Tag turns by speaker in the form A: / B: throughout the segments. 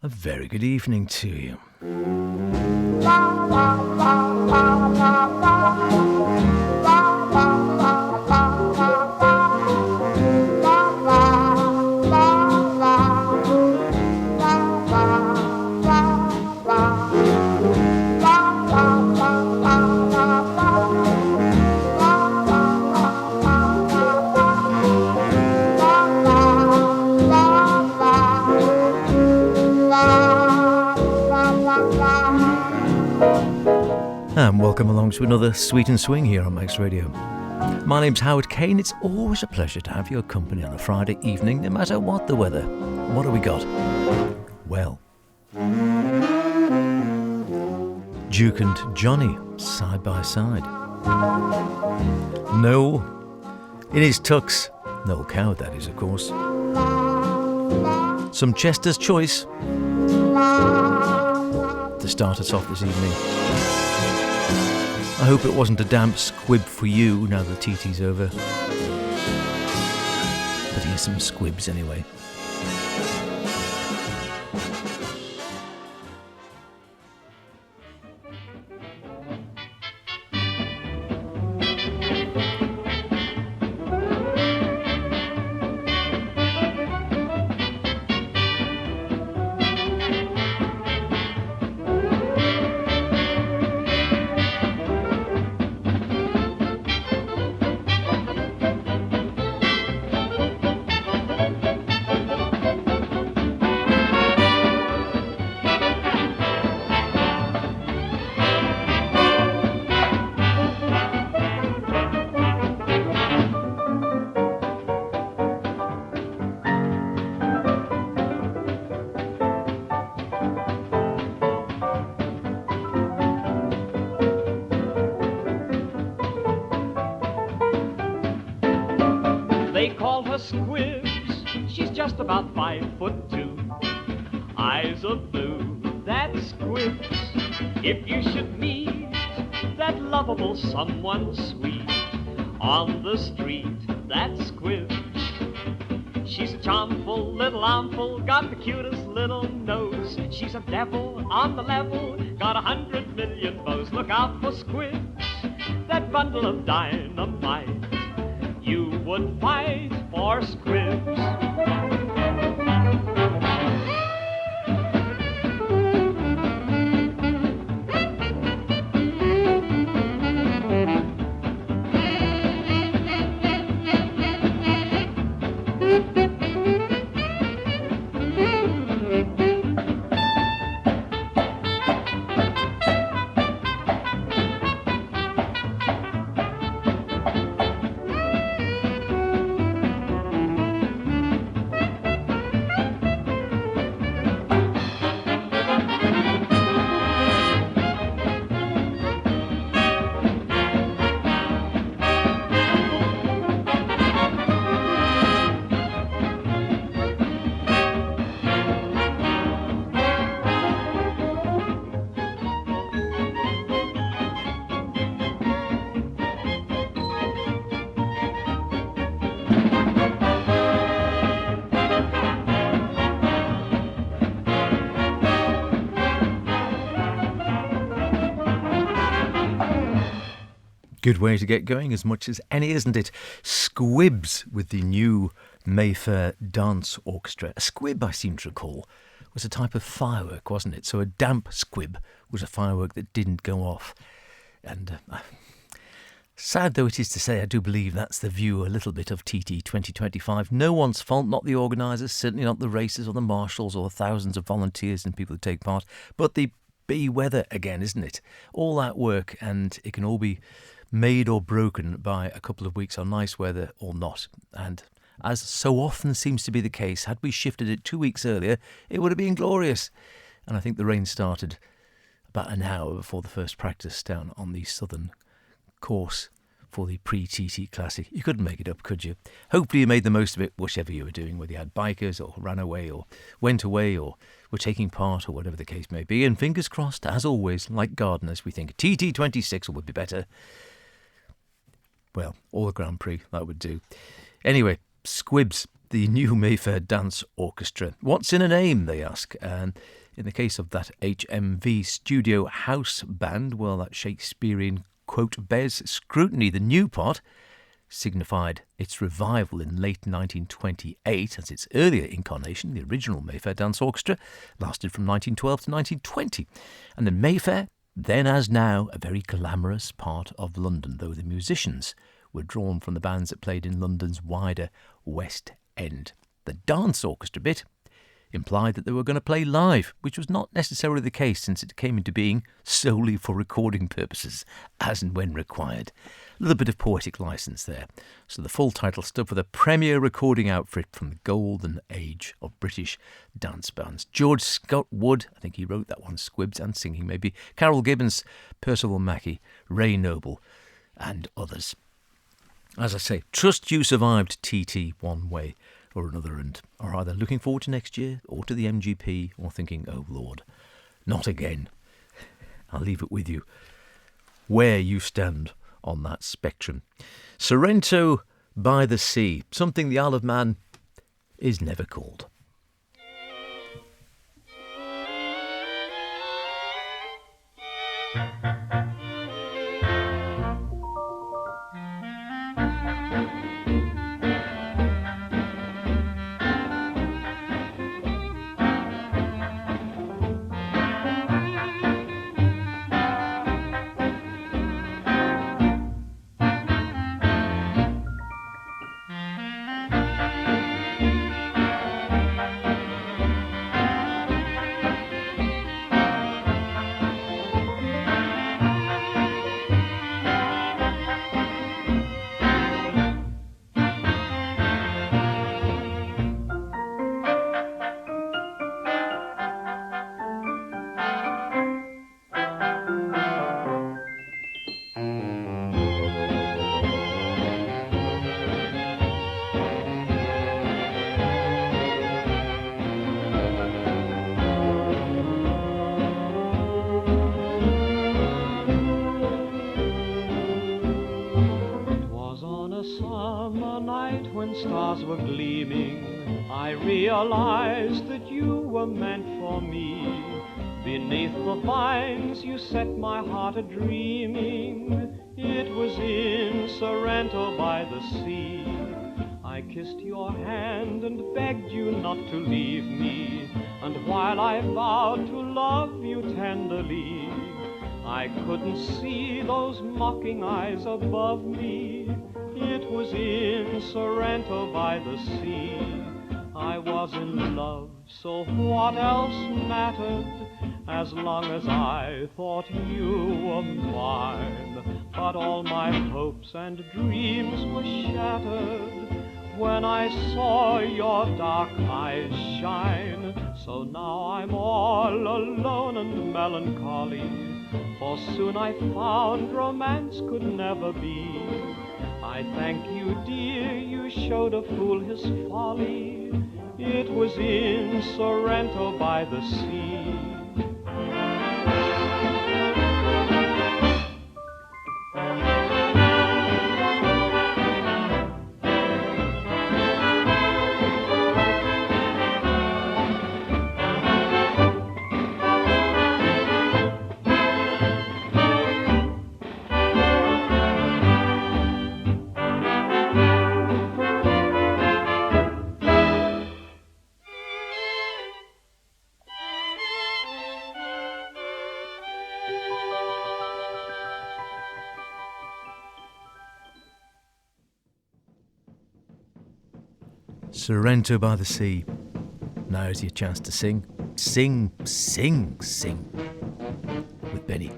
A: A very good evening to you. And welcome along to another Sweet and Swing here on Max Radio. My name's Howard Kane. It's always a pleasure to have your company on a Friday evening, no matter what the weather. What have we got? Well, Duke and Johnny, side by side. Noel, in his tux. Noel Coward, that is, of course. Some Chester's Choice to start us off this evening. I hope it wasn't a damp squib for you now the TT's over. But here's some squibs anyway.
B: About 5'2", eyes of blue, that's Squibs. If you should meet that lovable someone sweet on the street, that's Squibs. She's a charmful little armful, got the cutest little nose. She's a devil on the level, got 100 million bows. Look out for Squibs, that bundle of dynamite. You would fight for Squibs.
A: Good way to get going as much as any, isn't it? Squibs with the new Mayfair Dance Orchestra. A squib, I seem to recall, was a type of firework, wasn't it? So a damp squib was a firework that didn't go off. And sad though it is to say, I do believe that's the view a little bit of TT 2025. No one's fault, not the organisers, certainly not the racers or the marshals or thousands of volunteers and people who take part, but the bee weather again, isn't it? All that work, and it can all be made or broken by a couple of weeks of nice weather or not. And as so often seems to be the case, had we shifted it 2 weeks earlier, it would have been glorious. And I think the rain started about an hour before the first practice down on the southern course for the pre-TT Classic. You couldn't make it up, could you? Hopefully you made the most of it, whichever you were doing, whether you had bikers or ran away or went away or were taking part or whatever the case may be. And fingers crossed, as always, like gardeners, we think TT26 would be better. Well, or the Grand Prix, that would do. Anyway, Squibs, the new Mayfair Dance Orchestra. What's in a name, they ask. In the case of that HMV Studio House Band, well, that Shakespearean quote bears scrutiny. The new part signified its revival in late 1928, as its earlier incarnation, the original Mayfair Dance Orchestra, lasted from 1912 to 1920. And then Mayfair, then as now, a very glamorous part of London, though the musicians were drawn from the bands that played in London's wider West End. The dance orchestra bit implied that they were going to play live, which was not necessarily the case since it came into being solely for recording purposes, as and when required. A little bit of poetic licence there. So the full title stood for the premier recording outfit from the golden age of British dance bands. George Scott Wood, I think he wrote that one, Squibs and singing maybe, Carol Gibbons, Percival Mackey, Ray Noble and others. As I say, trust you survived TT one way or another and are either looking forward to next year or to the MGP or thinking, oh Lord, not again. I'll leave it with you where you stand on that spectrum. Sorrento by the Sea, something the Isle of Man is never called.
B: Stars were gleaming, I realized that you were meant for me. Beneath the vines you set my heart a-dreaming. It was in Sorrento by the sea. I kissed your hand and begged you not to leave me. And while I vowed to love you tenderly, I couldn't see those mocking eyes above me. It was in Sorrento by the sea. I was in love, so what else mattered, as long as I thought you were mine. But all my hopes and dreams were shattered when I saw your dark eyes shine. So now I'm all alone and melancholy, for soon I found romance could never be. I thank you, dear, you showed a fool his folly. It was in Sorrento by the sea.
A: Sorrento by the Sea. Now's your chance to sing. Sing, sing, sing with Benny.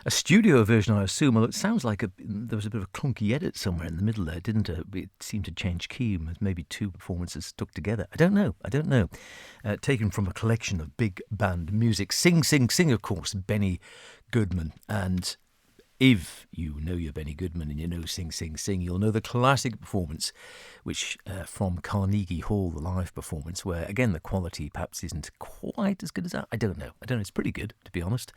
A: A studio version, I assume. Well, it sounds like there was a bit of a clunky edit somewhere in the middle there, didn't it? It seemed to change key, maybe two performances stuck together. I don't know. Taken from a collection of big band music. Sing, Sing, Sing, of course, Benny Goodman. And if you know your Benny Goodman and you know Sing, Sing, Sing, you'll know the classic performance, which from Carnegie Hall, the live performance, where, again, the quality perhaps isn't quite as good as that. I don't know. It's pretty good, to be honest.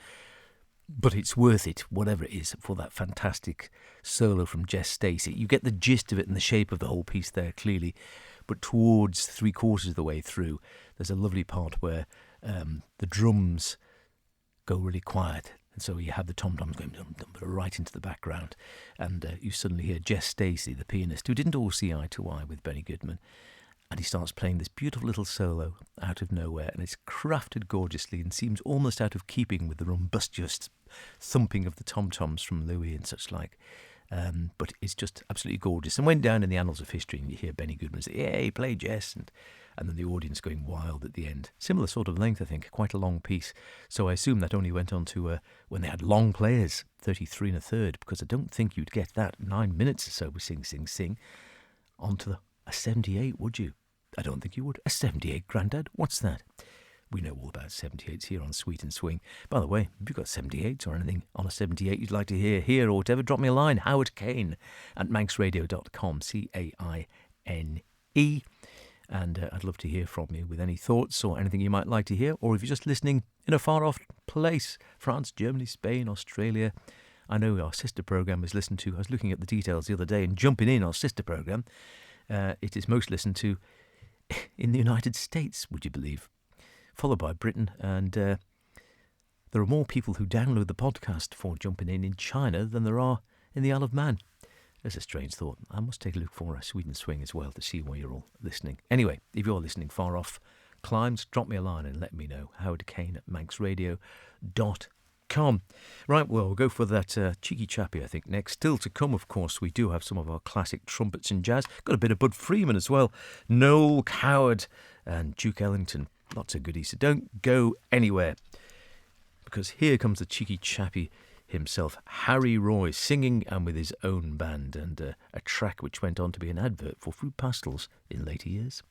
A: But it's worth it, whatever it is, for that fantastic solo from Jess Stacey. You get the gist of it and the shape of the whole piece there, clearly. But towards 3/4 of the way through, there's a lovely part where the drums go really quiet. And so you have the tom-toms going right into the background. And you suddenly hear Jess Stacey, the pianist, who didn't always see eye to eye with Benny Goodman. And he starts playing this beautiful little solo out of nowhere. And it's crafted gorgeously and seems almost out of keeping with the rumbustious thumping of the tom-toms from Louis and such like. But it's just absolutely gorgeous. And went down in the annals of history, and you hear Benny Goodman say, "Yay, play Jess," and then the audience going wild at the end. Similar sort of length, I think, quite a long piece. So I assume that only went on to when they had long players, 33 1/3, because I don't think you'd get that 9 minutes or so with Sing, Sing, Sing onto a 78, would you? I don't think you would. A 78, Grandad? What's that? We know all about 78s here on Sweet and Swing. By the way, if you've got 78s or anything on a 78 you'd like to hear here or whatever, drop me a line, Howard Kane at manxradio.com, CAINE. And I'd love to hear from you with any thoughts or anything you might like to hear, or if you're just listening in a far-off place, France, Germany, Spain, Australia. I know our sister programme is listened to. I was looking at the details the other day and jumping in our sister programme. It is most listened to in the United States, would you believe? Followed by Britain, and there are more people who download the podcast for Jumping In China than there are in the Isle of Man. There's a strange thought. I must take a look for a Sweet and Swing as well to see where you're all listening. Anyway, if you're listening far off climes, drop me a line and let me know. Howard Kane at manxradio.com. Right, well, we'll go for that cheeky chappy, I think, next. Still to come, of course, we do have some of our classic trumpets and jazz. Got a bit of Bud Freeman as well. Noel Coward and Duke Ellington. Lots of goodies. So don't go anywhere, because here comes the cheeky chappy himself, Harry Roy, singing and with his own band, and a track which went on to be an advert for Fruit Pastels in later years.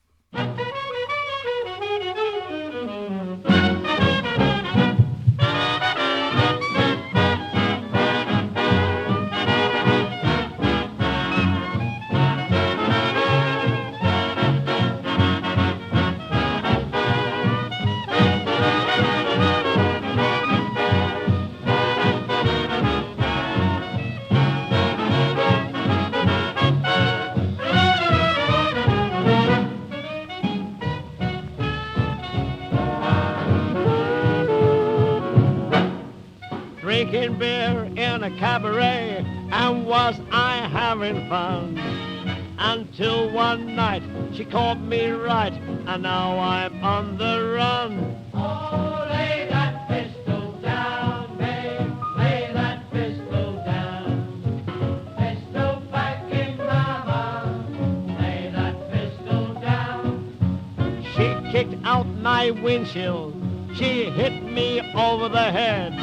B: Drinking beer in a cabaret, and was I having fun? Until one night she caught me right, and now I'm on the run. Oh, lay that pistol down, babe, lay that pistol down. Pistol packing mama, lay that pistol down. She kicked out my windshield, she hit me over the head.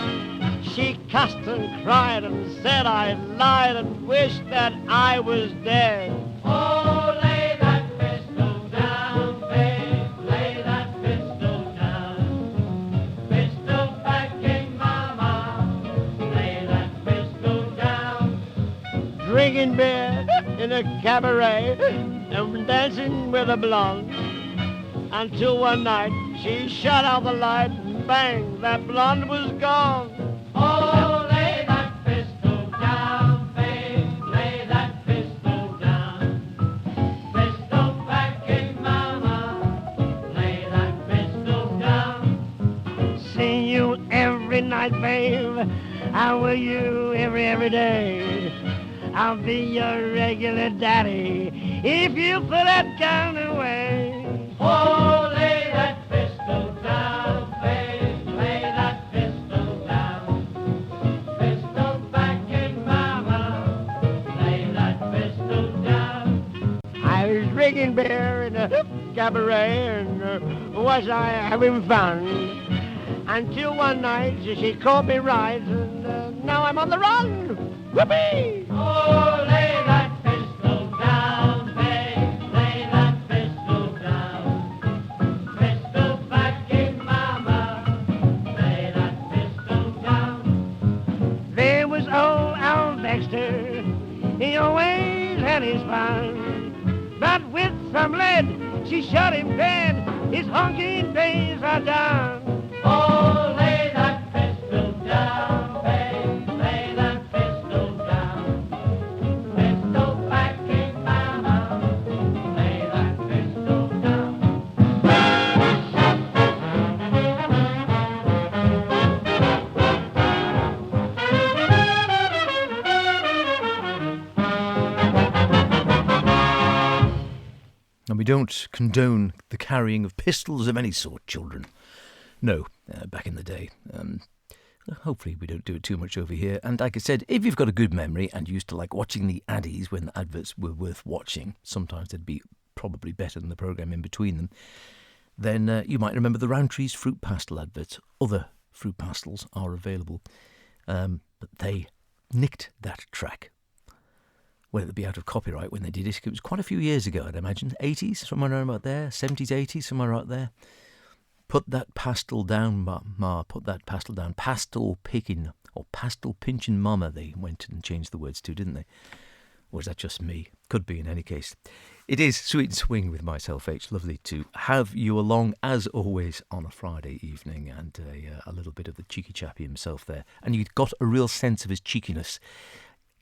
B: She cussed and cried and said I lied and wished that I was dead. Oh, lay that pistol down, babe, lay that pistol down. Pistol packing mama, lay that pistol down. Drinking beer in a cabaret and dancing with a blonde. Until one night she shut out the light and bang, that blonde was gone. Oh, lay that pistol down, babe, lay that pistol down. Pistol packing mama, lay that pistol down. See you every night, babe, I will you every day. I'll be your regular daddy if you put that gun away. Oh, lay that pistol down, babe, lay that pistol down. Pistol packing mama, lay that pistol down. I was drinking beer in a cabaret and was I having fun?
C: until one night she caught me right, and now I'm on the run. Whoopee!
B: Oh, lay that pistol down, babe, lay that pistol down. Pistol backing mama, lay that pistol down.
C: There was old Al Baxter, he always had his fun, but with some lead she shot him dead, his honking days are done.
B: Oh, lay that pistol down, babe, lay that pistol down. Pistol backing mama, lay that pistol down.
A: And we don't condone the carrying of pistols of any sort, children. No, back in the day. Hopefully we don't do it too much over here. And like I said, if you've got a good memory and you used to like watching the addies when the adverts were worth watching, sometimes they'd be probably better than the programme in between them, then you might remember the Rowntree's fruit pastel adverts. Other fruit pastels are available, but they nicked that track. Whether it be out of copyright when they did it, it was quite a few years ago, I'd imagine. 80s, somewhere around about there. 70s, 80s, somewhere out there. Put that pastel down, Ma, put that pastel down. Pastel picking, or pastel pinching mama, they went and changed the words to, didn't they? Or is that just me? Could be in any case. It is Sweet and Swing with myself, H. Lovely to have you along, as always, on a Friday evening, and a little bit of the cheeky chappy himself there. And you got a real sense of his cheekiness.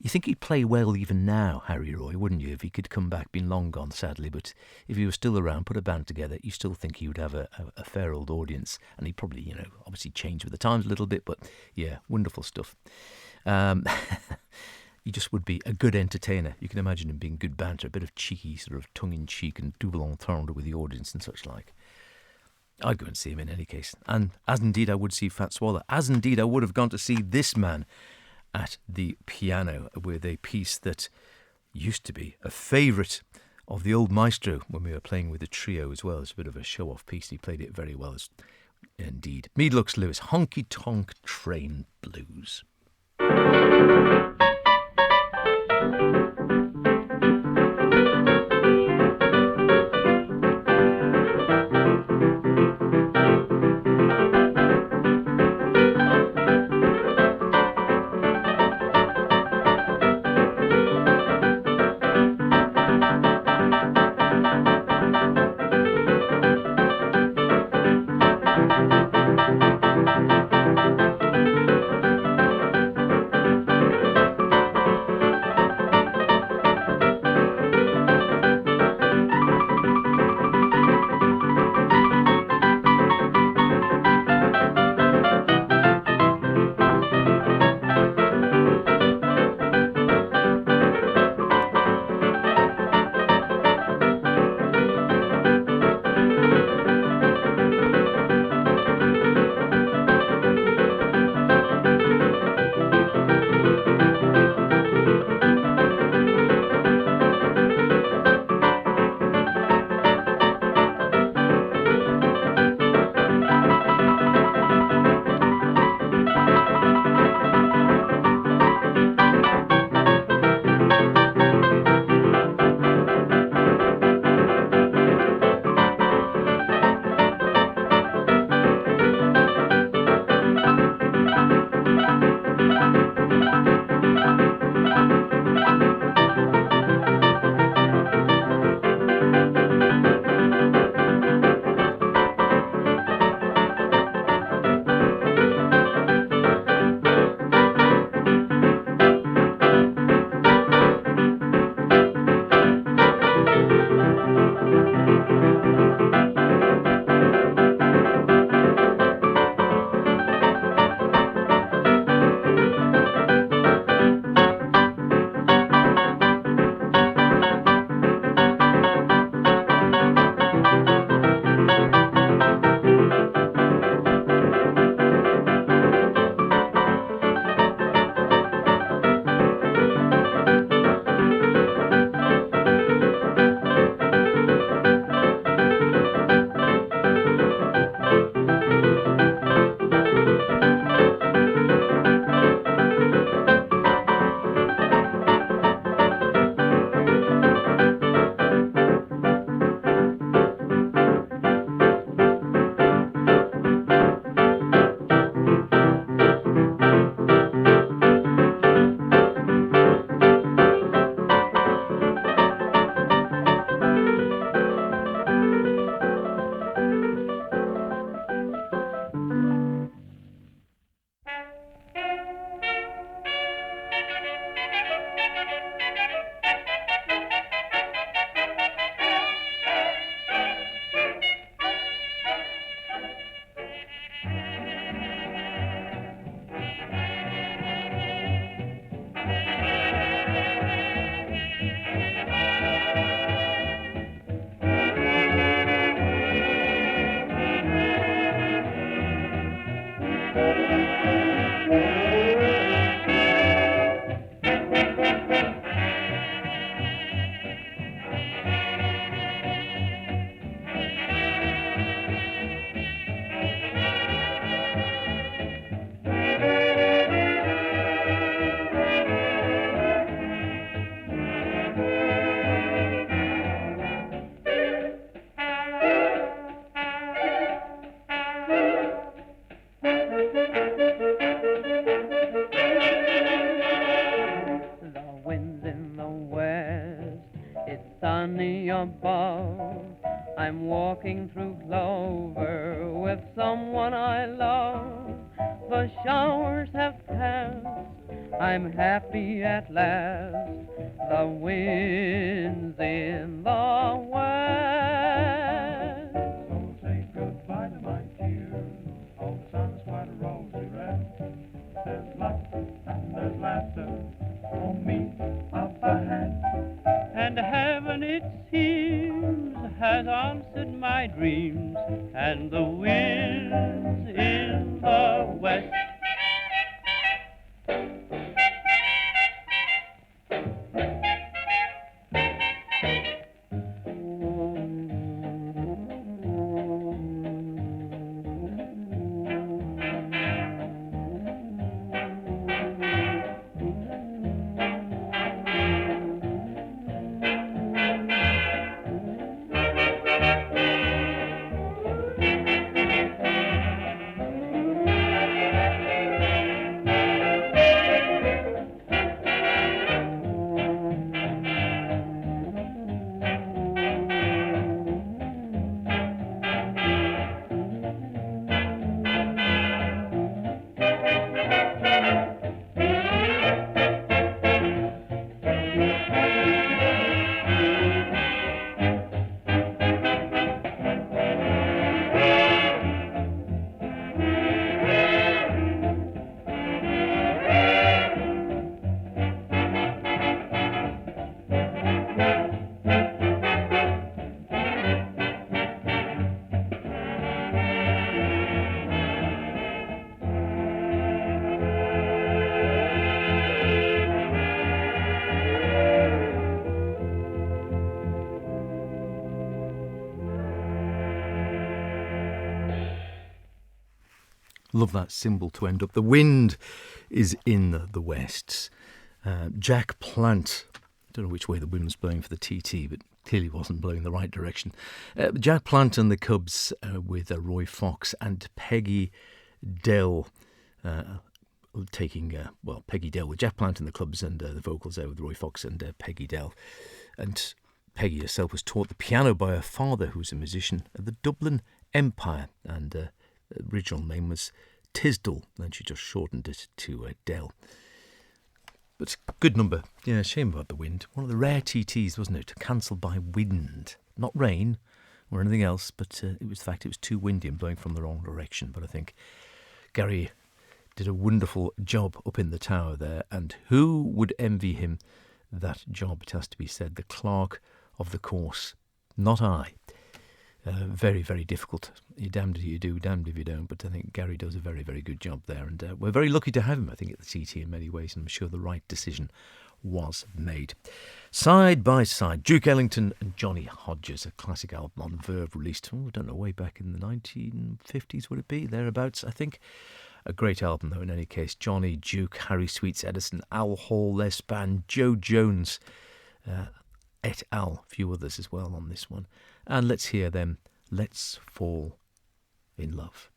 A: You think he'd play well even now, Harry Roy, wouldn't you, if he could come back? Been long gone, sadly, but if he was still around, put a band together, you still think he would have a fair old audience. And he'd probably, obviously change with the times a little bit, but yeah, wonderful stuff. He just would be a good entertainer. You can imagine him being good banter, a bit of cheeky sort of tongue-in-cheek and double entendre with the audience and such like. I'd go and see him in any case. And as indeed I would see Fat Swallow, as indeed I would have gone to see this man at the piano with a piece that used to be a favourite of the old maestro when we were playing with the trio as well. It's a bit of a show-off piece. He played it very well indeed. Meade Lux Lewis, Honky Tonk Train Blues.
D: The wind's in the west, it's sunny above. I'm walking through clover with someone I love. The showers have passed, I'm happy at last. The wind's in the west.
E: So say goodbye to my tears. Oh, the sun's quite a rosy red. There's light and there's laughter for me up ahead.
D: And heaven, it seems, has answered my dreams, and the wind's in the west.
A: Love that symbol to end up. The wind is in the west. Jack Plant. I don't know which way the wind was blowing for the TT, but clearly wasn't blowing the right direction. Jack Plant and the Cubs with Roy Fox and Peggy Dell taking, Peggy Dell with Jack Plant and the Cubs and the vocals there with Roy Fox and Peggy Dell. And Peggy herself was taught the piano by her father, who's a musician at the Dublin Empire, and the original name was Tisdall, then she just shortened it to Dell. But good number. Yeah, shame about the wind. One of the rare TTs, wasn't it, to cancel by wind. Not rain or anything else, but it was the fact it was too windy and blowing from the wrong direction. But I think Gary did a wonderful job up in the tower there, and who would envy him that job, it has to be said. The clerk of the course, not I. Very, very difficult. You're damned if you do, damned if you don't. But I think Gary does a very, very good job there. And we're very lucky to have him, I think, at the TT in many ways. And I'm sure the right decision was made. Side by side, Duke Ellington and Johnny Hodges, a classic album on Verve released, I don't know, way back in the 1950s, would it be? Thereabouts, I think. A great album, though, in any case. Johnny, Duke, Harry Sweets Edison, Al Hall, Les Band, Joe Jones, et al. A few others as well on this one. And let's hear them. Let's Fall in Love.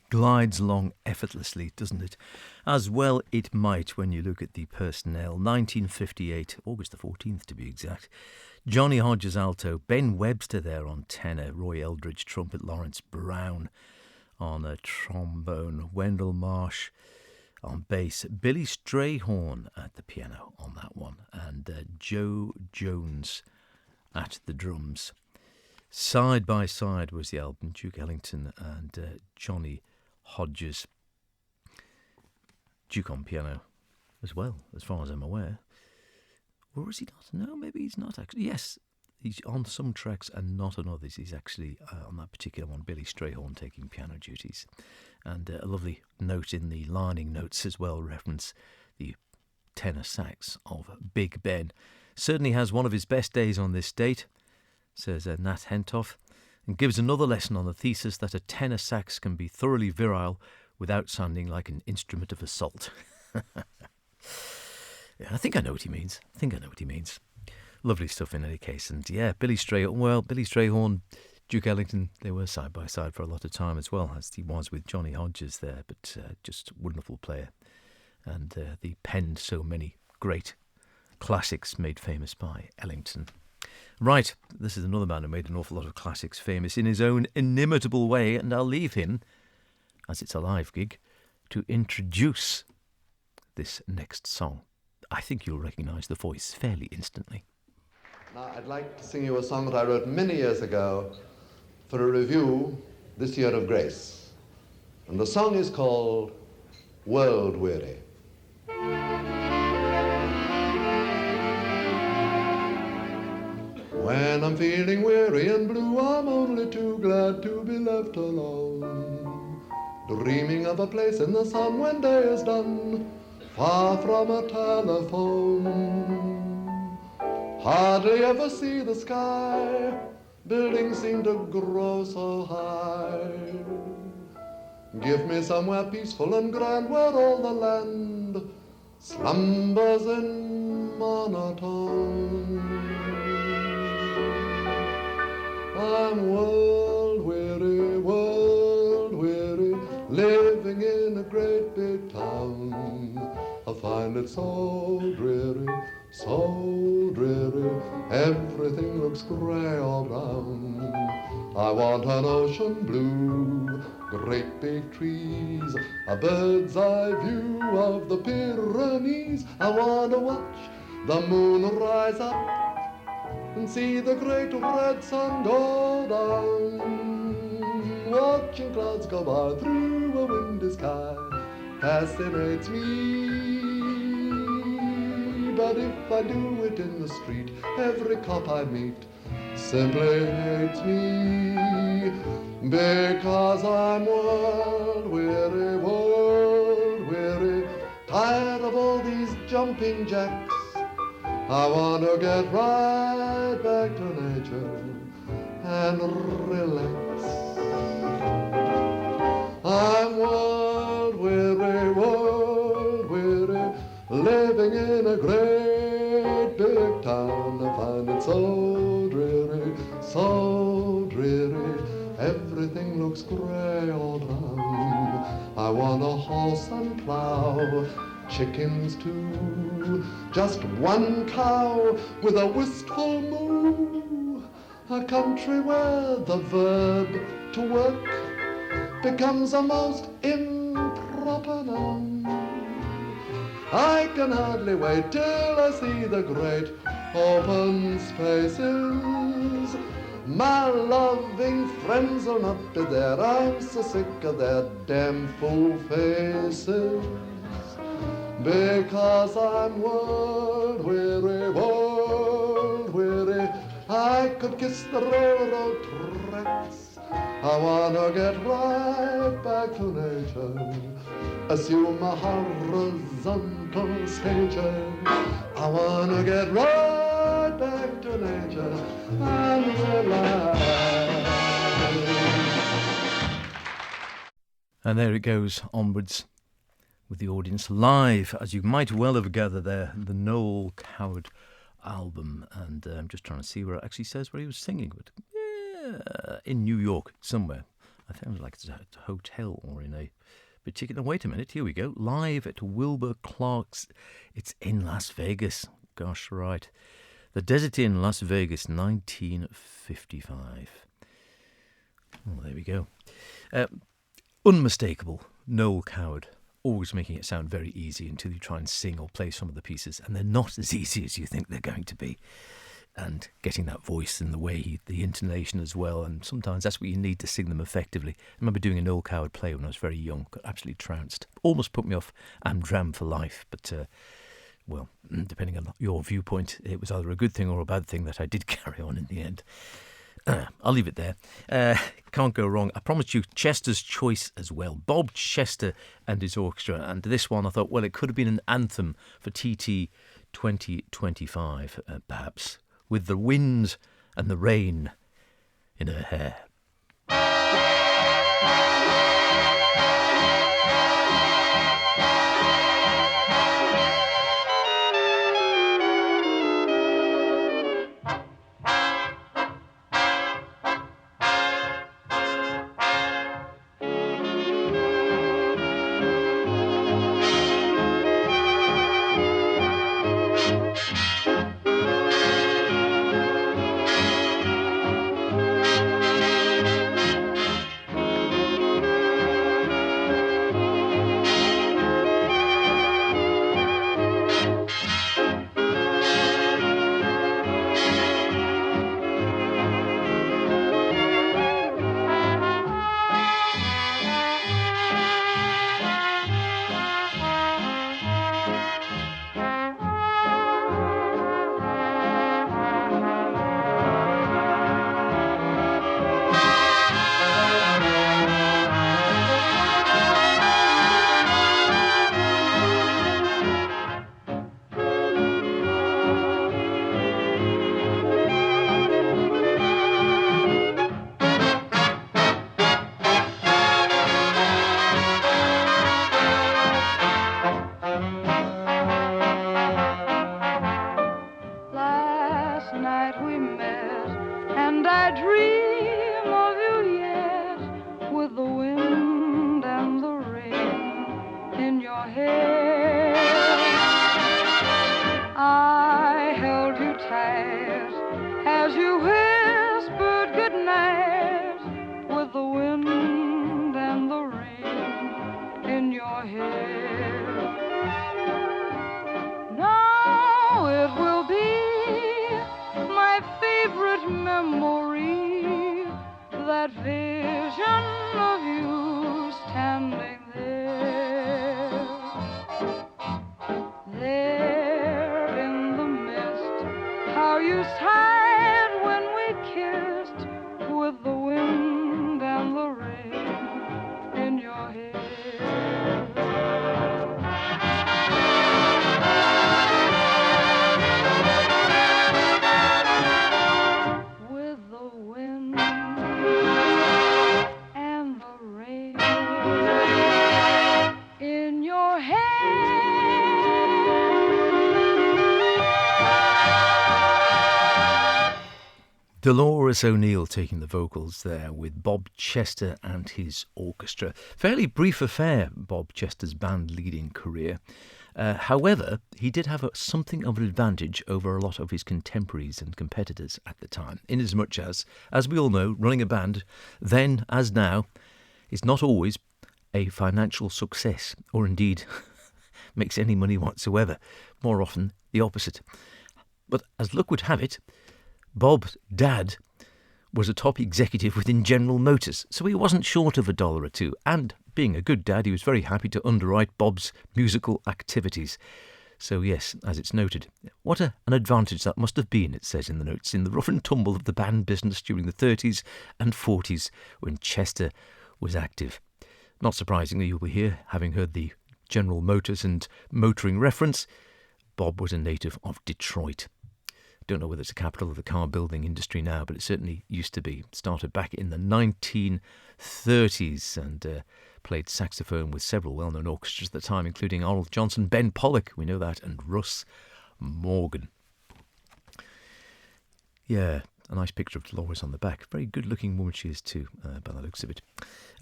A: Glides along effortlessly, doesn't it? As well it might when you look at the personnel. 1958, August the 14th to be exact. Johnny Hodges alto, Ben Webster there on tenor, Roy Eldridge trumpet, Lawrence Brown on a trombone, Wendell Marsh on bass, Billy Strayhorn at the piano on that one, and Joe Jones at the drums. Side by Side was the album, Duke Ellington and Johnny Hodges. Duke on piano as well, as far as I'm aware. Or is he not? No, maybe he's not actually. Yes, he's on some tracks and not on others. He's actually on that particular one, Billy Strayhorn taking piano duties. And a lovely note in the lining notes as well, reference the tenor sax of Big Ben. Certainly has one of his best days on this date, says Nat Hentoff, and gives another lesson on the thesis that a tenor sax can be thoroughly virile without sounding like an instrument of assault. Yeah, I think I know what he means. Lovely stuff in any case. And yeah, Billy Strayhorn, Duke Ellington, they were side by side for a lot of time as well, as he was with Johnny Hodges there, but just wonderful player. And they penned so many great classics made famous by Ellington. Right, this is another man who made an awful lot of classics famous in his own inimitable way, and I'll leave him, as it's a live gig, to introduce this next song. I think you'll recognise the voice fairly instantly.
F: Now, I'd like to sing you a song that I wrote many years ago for a review this year of Grace. And the song is called World Weary. When I'm feeling weary and blue, I'm only too glad to be left alone, dreaming of a place in the sun when day is done, far from a telephone. Hardly ever see the sky, buildings seem to grow so high. Give me somewhere peaceful and grand where all the land slumbers in monotone. I'm world weary, living in a great big town. I find it so dreary, everything looks grey or brown. I want an ocean blue, great big trees, a bird's eye view of the Pyrenees. I want to watch the moon rise up and see the great red sun go down. Watching clouds go by through a windy sky fascinates me. But if I do it in the street, every cop I meet simply hates me. Because I'm world weary, tired of all these jumping jacks. I want to get right back to nature and relax. I'm world weary, living in a great big town. I find it so dreary, everything looks grey all round. I want a horse and plough, chickens too, just one cow with a wistful moo. A country where the verb to work becomes a most improper noun. I can hardly wait till I see the great open spaces My loving friends will not be there. I'm so sick of their damn fool faces. Because I'm world weary, I could kiss the railroad tracks. I wanna get right back to nature, assume a horizontal stature. I wanna get right back to nature and relax.
A: And there it goes, onwards with the audience live, as you might well have gathered there, the Noel Coward album. And I'm just trying to see where it actually says where he was singing, but yeah, in New York somewhere. I think it was like it's a hotel or in a particular. Wait a minute, here we go. Live at Wilbur Clark's. It's in Las Vegas. Gosh, right. The Desert Inn, Las Vegas, 1955. Oh, there we go. Unmistakable, Noel Coward. Always making it sound very easy until you try and sing or play some of the pieces, and they're not as easy as you think they're going to be. And getting that voice and the way, the intonation as well, and sometimes that's what you need to sing them effectively. I remember doing a Noel Coward play when I was very young, got absolutely trounced. Almost put me off Amdram for life, but, well, depending on your viewpoint, it was either a good thing or a bad thing that I did carry on in the end. I'll leave it there. Can't go wrong. I promised you Chester's Choice as well. Bob Chester and his orchestra. And this one I thought, well, it could have been an anthem for TT 2025, perhaps. With the wind and the rain in her hair. Dolores O'Neill taking the vocals there with Bob Chester and his orchestra. Fairly brief affair, Bob Chester's band-leading career. However, he did have something of an advantage over a lot of his contemporaries and competitors at the time, inasmuch as we all know, running a band, then as now, is not always a financial success, or indeed makes any money whatsoever. More often, the opposite. But as luck would have it, Bob's dad was a top executive within General Motors, so he wasn't short of $1 or two. And being a good dad, he was very happy to underwrite Bob's musical activities. So yes, as it's noted, what an advantage that must have been, it says in the notes, in the rough and tumble of the band business during the 30s and 40s when Chester was active. Not surprisingly, you'll be here, having heard the General Motors and motoring reference, Bob was a native of Detroit. Don't know whether it's the capital of the car building industry now, but it certainly used to be. It started back in the 1930s and played saxophone with several well-known orchestras at the time, including Oral Johnson, Ben Pollock, we know that, and Russ Morgan. Yeah, a nice picture of Dolores on the back. Very good-looking woman she is too, by the looks of it.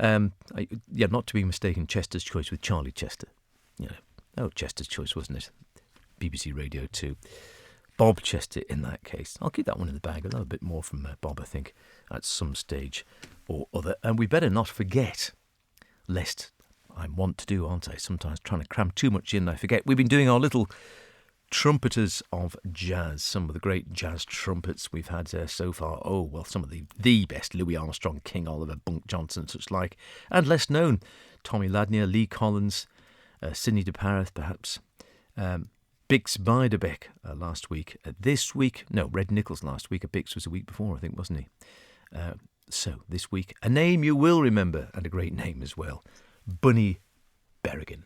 A: Not to be mistaken, Chester's Choice with Charlie Chester. Chester's Choice, wasn't it? BBC Radio 2. Bob Chester in that case. I'll keep that one in the bag. I'll have a bit more from Bob, I think, at some stage or other. And we better not forget, lest I'm wont to do, aren't I? Sometimes trying to cram too much in, I forget. We've been doing our little trumpeters of jazz, some of the great jazz trumpets we've had so far. Some of the best, Louis Armstrong, King Oliver, Bunk Johnson, such like, and less known, Tommy Ladnier, Lee Collins, Sidney DePareth, perhaps, Bix Beiderbecke last week. This week, Red Nichols last week. Bix was a week before, I think, wasn't he? So this week, a name you will remember, and a great name as well, Bunny Berrigan.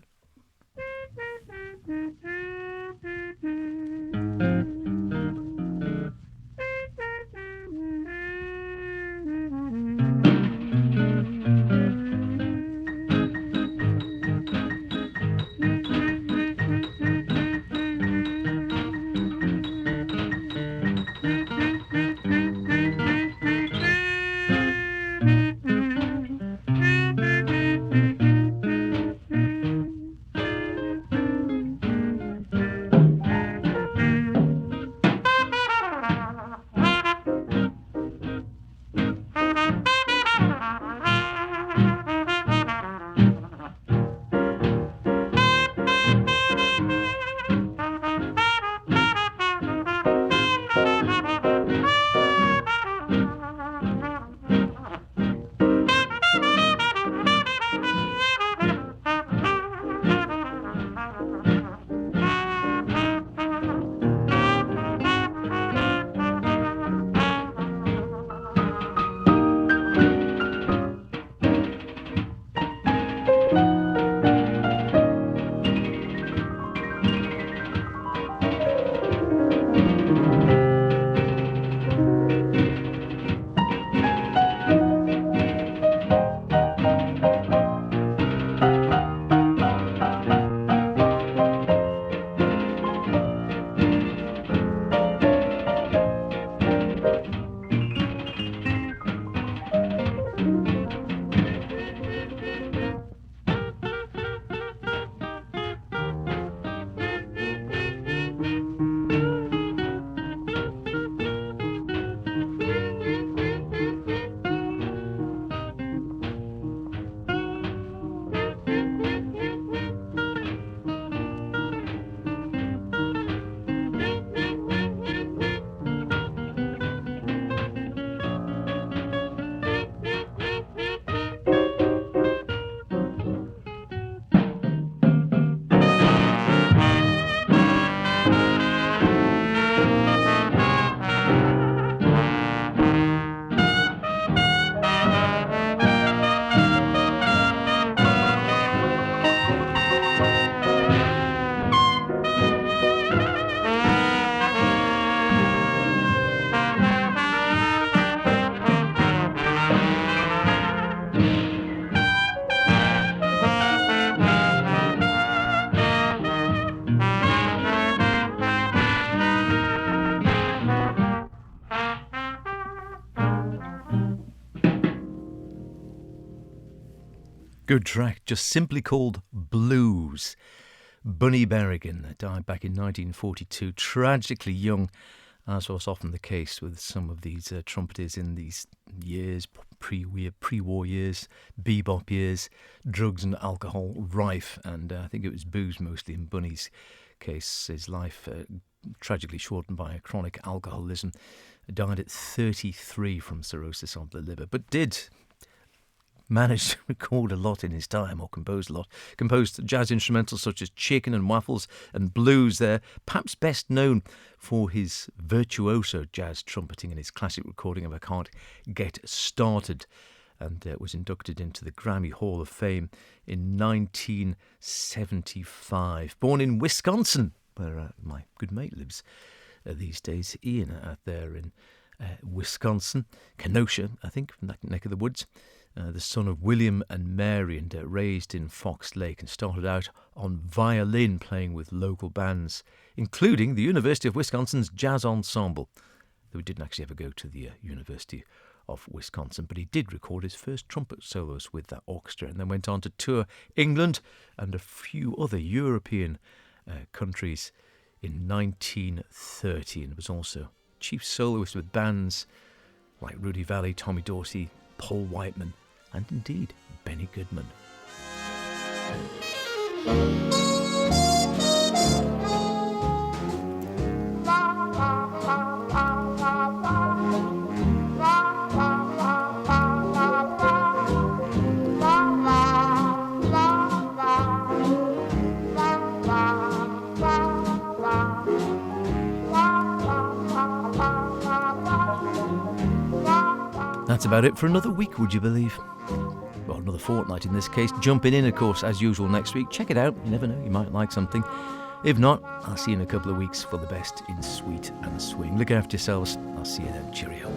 A: Good track, just simply called Blues. Bunny Berrigan died back in 1942, tragically young, as was often the case with some of these trumpeters in these years, pre-war years, bebop years, drugs and alcohol rife, and I think it was booze mostly in Bunny's case. His life tragically shortened by chronic alcoholism. Died at 33 from cirrhosis of the liver, but did managed to record a lot in his time, or compose a lot. Composed jazz instrumentals such as Chicken and Waffles and Blues there, perhaps best known for his virtuoso jazz trumpeting and his classic recording of I Can't Get Started, and was inducted into the Grammy Hall of Fame in 1975. Born in Wisconsin, where my good mate lives these days, Ian, out there in Wisconsin, Kenosha, I think, from that neck of the woods. The son of William and Mary, and raised in Fox Lake, and started out on violin playing with local bands, including the University of Wisconsin's Jazz Ensemble, though he didn't actually ever go to the University of Wisconsin, but he did record his first trumpet solos with that orchestra, and then went on to tour England and a few other European countries in 1930, and was also chief soloist with bands like Rudy Valley, Tommy Dorsey, Paul Whiteman, and indeed Benny Goodman. That's about it for another week, would you believe? Well, another fortnight in this case. Jumping in, of course, as usual next week. Check it out. You never know, you might like something. If not, I'll see you in a couple of weeks for the best in sweet and swing. Look after yourselves. I'll see you then. Cheerio.